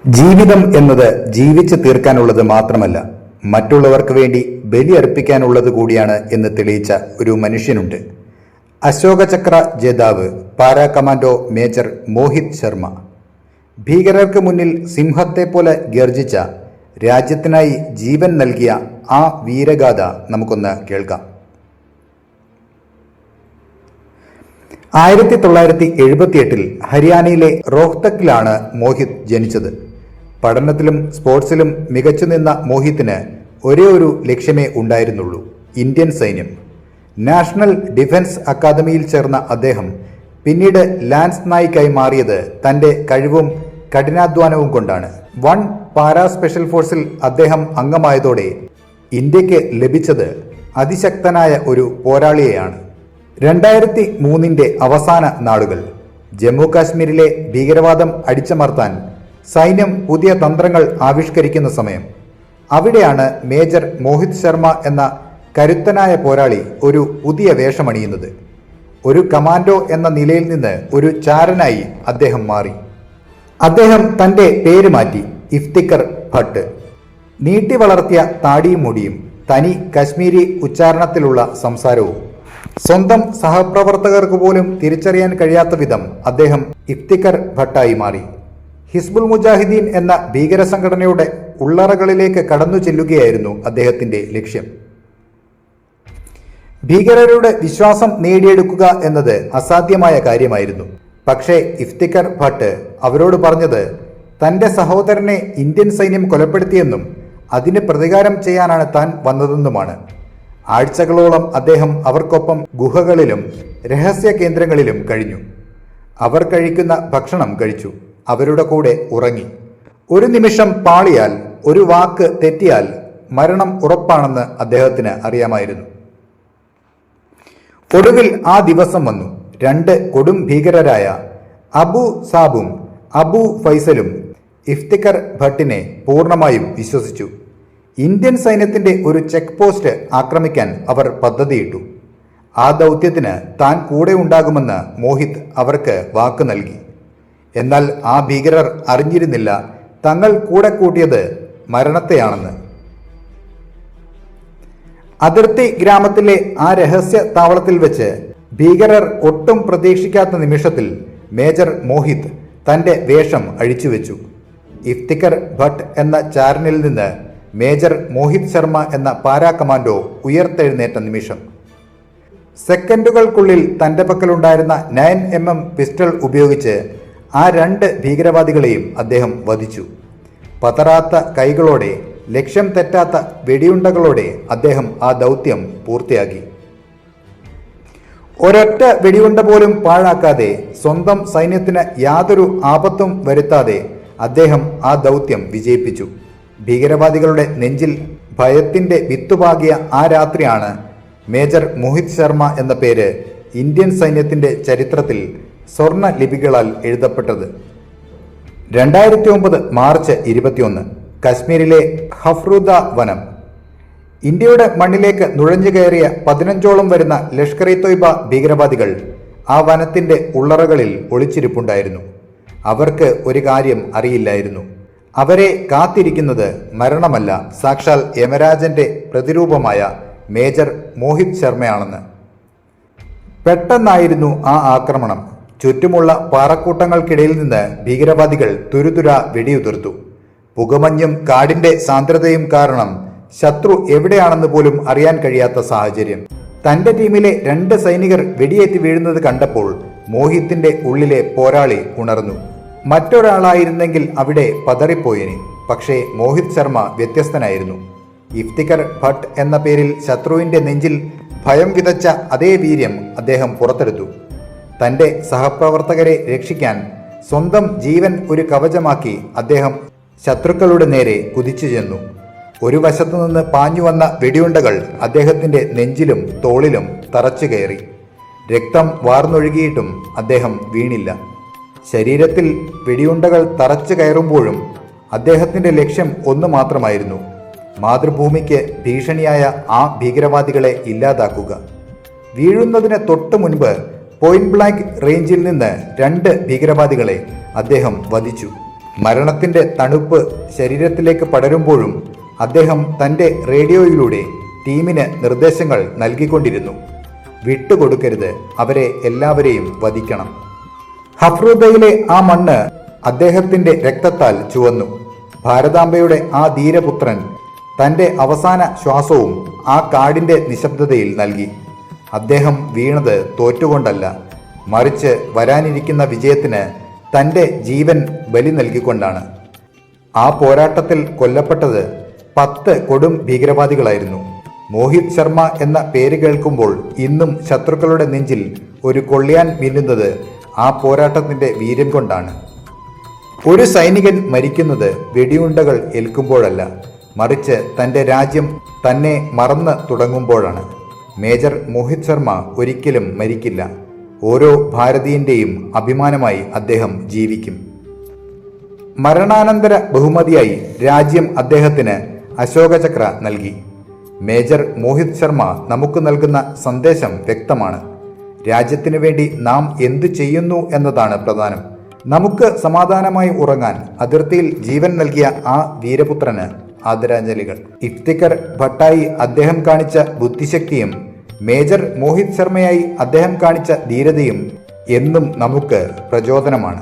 ജീവിതം എന്നത് ജീവിച്ചു തീർക്കാനുള്ളത് മാത്രമല്ല, മറ്റുള്ളവർക്ക് വേണ്ടി ബലിയർപ്പിക്കാനുള്ളത് കൂടിയാണ് എന്ന് തെളിയിച്ച ഒരു മനുഷ്യനുണ്ട്. അശോക ചക്ര ജേതാവ് para commando major Mohit Sharma. ഭീകരർക്ക് മുന്നിൽ സിംഹത്തെപ്പോലെ ഗർജിച്ച, രാജ്യത്തിനായി ജീവൻ നൽകിയ ആ വീരഗാഥ നമുക്കൊന്ന് കേൾക്കാം. 1978 ഹരിയാനയിലെ റോഹ്തക്കിലാണ് മോഹിത് ജനിച്ചത്. പഠനത്തിലും സ്പോർട്സിലും മികച്ചു നിന്ന മോഹിത്തിന് ഒരേ ഒരു ലക്ഷ്യമേ ഉണ്ടായിരുന്നുള്ളൂ: ഇന്ത്യൻ സൈന്യം. നാഷണൽ ഡിഫൻസ് അക്കാദമിയിൽ ചേർന്ന അദ്ദേഹം പിന്നീട് ലാൻസ് നായിക്കായി മാറിയത് തൻ്റെ കഴിവും കഠിനാധ്വാനവും കൊണ്ടാണ്. 1 പാരാ സ്പെഷ്യൽ ഫോഴ്സിൽ അദ്ദേഹം അംഗമായതോടെ ഇന്ത്യക്ക് ലഭിച്ചത് അതിശക്തനായ ഒരു പോരാളിയെയാണ്. 2003 അവസാന നാളുകൾ. ജമ്മു കാശ്മീരിലെ ഭീകരവാദം അടിച്ചമർത്താൻ സൈന്യം പുതിയ തന്ത്രങ്ങൾ ആവിഷ്കരിക്കുന്ന സമയം. അവിടെയാണ് മേജർ മോഹിത് ശർമ്മ എന്ന കരുത്തനായ പോരാളി ഒരു പുതിയ വേഷമണിയുന്നത്. ഒരു കമാൻഡോ എന്ന നിലയിൽ നിന്ന് ഒരു ചാരനായി അദ്ദേഹം മാറി. അദ്ദേഹം തൻ്റെ പേര് മാറ്റി ഇഫ്തിഖർ ഭട്ട്. നീട്ടി വളർത്തിയ താടിയും മുടിയും, തനി കശ്മീരി ഉച്ചാരണത്തിലുള്ള സംസാരവും. സ്വന്തം സഹപ്രവർത്തകർക്ക് പോലും തിരിച്ചറിയാൻ കഴിയാത്ത വിധം അദ്ദേഹം ഇഫ്തിഖർ ഭട്ടായി മാറി. ഹിസ്ബുൾ മുജാഹിദീൻ എന്ന ഭീകര സംഘടനയുടെ ഉള്ളറകളിലേക്ക് കടന്നു ചെല്ലുകയായിരുന്നു അദ്ദേഹത്തിന്റെ ലക്ഷ്യം. ഭീകരരുടെ വിശ്വാസം നേടിയെടുക്കുക എന്നത് അസാധ്യമായ കാര്യമായിരുന്നു. പക്ഷേ ഇഫ്തിഖർ ഭട്ട് അവരോട് പറഞ്ഞത് തന്റെ സഹോദരനെ ഇന്ത്യൻ സൈന്യം കൊലപ്പെടുത്തിയെന്നും അതിന് പ്രതികാരം ചെയ്യാനാണ് താൻ വന്നതെന്നുമാണ്. ആഴ്ചകളോളം അദ്ദേഹം അവർക്കൊപ്പം ഗുഹകളിലും രഹസ്യ കേന്ദ്രങ്ങളിലും കഴിഞ്ഞു. അവർ കഴിക്കുന്ന ഭക്ഷണം കഴിച്ചു, അവരുടെ കൂടെ ഉറങ്ങി. ഒരു നിമിഷം പാളിയാൽ, ഒരു വാക്ക് തെറ്റിയാൽ മരണം ഉറപ്പാണെന്ന് അദ്ദേഹത്തിന് അറിയാമായിരുന്നു. ഒടുവിൽ ആ ദിവസം വന്നു. 2 കൊടും ഭീകരരായ അബു സാബും അബു ഫൈസലും ഇഫ്തിഖർ ഭട്ടിനെ പൂർണ്ണമായും വിശ്വസിച്ചു. ഇന്ത്യൻ സൈന്യത്തിന്റെ ഒരു ചെക്ക് പോസ്റ്റ് ആക്രമിക്കാൻ അവർ പദ്ധതിയിട്ടു. ആ ദൗത്യത്തിന് താൻ കൂടെ ഉണ്ടാകുമെന്ന് മോഹിത് അവർക്ക് വാക്ക് നൽകി. എന്നാൽ ആ ഭീകരർ അറിഞ്ഞിരുന്നില്ല തങ്ങൾ കൂടെ കൂട്ടിയത് മരണത്തെയാണെന്ന്. അതിർത്തി ഗ്രാമത്തിലെ ആ രഹസ്യ താവളത്തിൽ വെച്ച് ഭീകരർ ഒട്ടും പ്രതീക്ഷിക്കാത്ത നിമിഷത്തിൽ മേജർ മോഹിത് തന്റെ വേഷം അഴിച്ചുവെച്ചു. ഇഫ്തിഖർ ഭട്ട് എന്ന ചാരനിൽ നിന്ന് മേജർ മോഹിത് ശർമ്മ എന്ന പാരാ കമാൻഡോ ഉയർത്തെഴുന്നേറ്റ നിമിഷം. സെക്കൻഡുകൾക്കുള്ളിൽ തന്റെ പക്കലുണ്ടായിരുന്ന 9mm പിസ്റ്റൾ ഉപയോഗിച്ച് ആ 2 ഭീകരവാദികളെയും അദ്ദേഹം വധിച്ചു. പതറാത്ത കൈകളോടെ, ലക്ഷ്യം തെറ്റാത്ത വെടിയുണ്ടകളോടെ അദ്ദേഹം ആ ദൗത്യം പൂർത്തിയാക്കി. ഒരൊറ്റ വെടിയുണ്ട പോലും പാഴാക്കാതെ, സ്വന്തം സൈന്യത്തിന് യാതൊരു ആപത്തും വരുത്താതെ അദ്ദേഹം ആ ദൗത്യം വിജയിപ്പിച്ചു. ഭീകരവാദികളുടെ നെഞ്ചിൽ ഭയത്തിന്റെ വിത്തുപാകിയ ആ രാത്രിയാണ് മേജർ മോഹിത് ശർമ്മ എന്ന പേര് ഇന്ത്യൻ സൈന്യത്തിന്റെ ചരിത്രത്തിൽ സ്വർണ്ണ ലിപികളാൽ എഴുതപ്പെട്ടത്. 2009 മാർച്ച് 21 കശ്മീരിലെ ഹഫ്രൂദ വനം. ഇന്ത്യയുടെ മണ്ണിലേക്ക് നുഴഞ്ഞു കയറിയ 15ഓളം വരുന്ന ലഷ്കർ ഇ തോയ്ബ ഭീകരവാദികൾ ആ വനത്തിന്റെ ഉള്ളറകളിൽ ഒളിച്ചിരിപ്പുണ്ടായിരുന്നു. അവർക്ക് ഒരു കാര്യം അറിയില്ലായിരുന്നു: അവരെ കാത്തിരിക്കുന്നത് മരണമല്ല, സാക്ഷാൽ യമരാജന്റെ പ്രതിരൂപമായ മേജർ മോഹിത് ശർമ്മയാണെന്ന്. പെട്ടെന്നായിരുന്നു ആ ആക്രമണം. ചുറ്റുമുള്ള പാറക്കൂട്ടങ്ങൾക്കിടയിൽ നിന്ന് ഭീകരവാദികൾ തുരുതുര വെടിയുതിർത്തു. പുകമഞ്ഞും കാടിന്റെ സാന്ദ്രതയും കാരണം ശത്രു എവിടെയാണെന്ന് പോലും അറിയാൻ കഴിയാത്ത സാഹചര്യം. തന്റെ ടീമിലെ 2 സൈനികർ വെടിയേറ്റ് വീഴുന്നത് കണ്ടപ്പോൾ മോഹിത്തിന്റെ ഉള്ളിലെ പോരാളി ഉണർന്നു. മറ്റൊരാളായിരുന്നെങ്കിൽ അവിടെ പതറിപ്പോയിനി. പക്ഷേ മോഹിത് ശർമ്മ വ്യത്യസ്തനായിരുന്നു. ഇഫ്തിഖർ ഭട്ട് എന്ന പേരിൽ ശത്രുവിന്റെ നെഞ്ചിൽ ഭയം വിതച്ച അതേ വീര്യം അദ്ദേഹം പുറത്തെടുത്തു. തന്റെ സഹപ്രവർത്തകരെ രക്ഷിക്കാൻ സ്വന്തം ജീവൻ ഒരു കവചമാക്കി അദ്ദേഹം ശത്രുക്കളുടെ നേരെ കുതിച്ചു ചെന്നു. ഒരു വശത്തു നിന്ന് പാഞ്ഞു വന്ന വെടിയുണ്ടകൾ അദ്ദേഹത്തിന്റെ നെഞ്ചിലും തോളിലും തറച്ചു കയറി. രക്തം വാർന്നൊഴുകിയിട്ടും അദ്ദേഹം വീണില്ല. ശരീരത്തിൽ വെടിയുണ്ടകൾ തറച്ചു കയറുമ്പോഴും അദ്ദേഹത്തിന്റെ ലക്ഷ്യം ഒന്ന് മാത്രമായിരുന്നു: മാതൃഭൂമിക്ക് ഭീഷണിയായ ആ ഭീകരവാദികളെ ഇല്ലാതാക്കുക. വീഴുന്നതിന് തൊട്ടു മുൻപ് പോയിന്റ് ബ്ലാങ്ക് റേഞ്ചിൽ നിന്ന് 2 ഭീകരവാദികളെ അദ്ദേഹം വധിച്ചു. മരണത്തിന്റെ തണുപ്പ് ശരീരത്തിലേക്ക് പടരുമ്പോഴും അദ്ദേഹം തന്റെ റേഡിയോയിലൂടെ ടീമിന് നിർദ്ദേശങ്ങൾ നൽകിക്കൊണ്ടിരുന്നു. വിട്ടുകൊടുക്കരുത്, അവരെ എല്ലാവരെയും വധിക്കണം. ഹഫ്രൂദയിലെ ആ മണ്ണ് അദ്ദേഹത്തിന്റെ രക്തത്താൽ ചുവന്നു. ഭാരതാംബയുടെ ആ ധീരപുത്രൻ തന്റെ അവസാന ശ്വാസവും ആ കാടിന്റെ നിശബ്ദതയിൽ നൽകി. അദ്ദേഹം വീണത് തോറ്റുകൊണ്ടല്ല, മറിച്ച് വരാനിരിക്കുന്ന വിജയത്തിന് തന്റെ ജീവൻ ബലി നൽകിക്കൊണ്ടാണ്. ആ പോരാട്ടത്തിൽ കൊല്ലപ്പെട്ടത് 10 കൊടും ഭീകരവാദികളായിരുന്നു. മോഹിത് ശർമ്മ എന്ന പേര് കേൾക്കുമ്പോൾ ഇന്നും ശത്രുക്കളുടെ നെഞ്ചിൽ ഒരു കൊള്ളിയാൻ മിന്നുന്നത് ആ പോരാട്ടത്തിന്റെ വീര്യം കൊണ്ടാണ്. ഒരു സൈനികൻ മരിക്കുന്നത് വെടിയുണ്ടകൾ ഏൽക്കുമ്പോഴല്ല, മറിച്ച് തന്റെ രാജ്യം തന്നെ മറന്ന് തുടങ്ങുമ്പോഴാണ്. മേജർ മോഹിത് ശർമ്മ ഒരിക്കലും മരിക്കില്ല. ഓരോ ഭാരതീയന്റെയും അഭിമാനമായി അദ്ദേഹം ജീവിക്കും. മരണാനന്തര ബഹുമതിയായി രാജ്യം അദ്ദേഹത്തിന് അശോകചക്ര നൽകി. മേജർ മോഹിത് ശർമ്മ നമുക്ക് നൽകുന്ന സന്ദേശം വ്യക്തമാണ്. രാജ്യത്തിനു വേണ്ടി നാം എന്തു ചെയ്യുന്നു എന്നതാണ് പ്രധാനം. നമുക്ക് സമാധാനമായി ഉറങ്ങാൻ അതിർത്തിയിൽ ജീവൻ നൽകിയ ആ വീരപുത്രന് ആദരാഞ്ജലികൾ. ഇഫ്തിഖർ ഭട്ടായി അദ്ദേഹം കാണിച്ച ബുദ്ധിശക്തിയും മേജർ മോഹിത് ശർമ്മയായി അദ്ദേഹം കാണിച്ച ധീരതയും എന്നും നമുക്ക് പ്രചോദനമാണ്.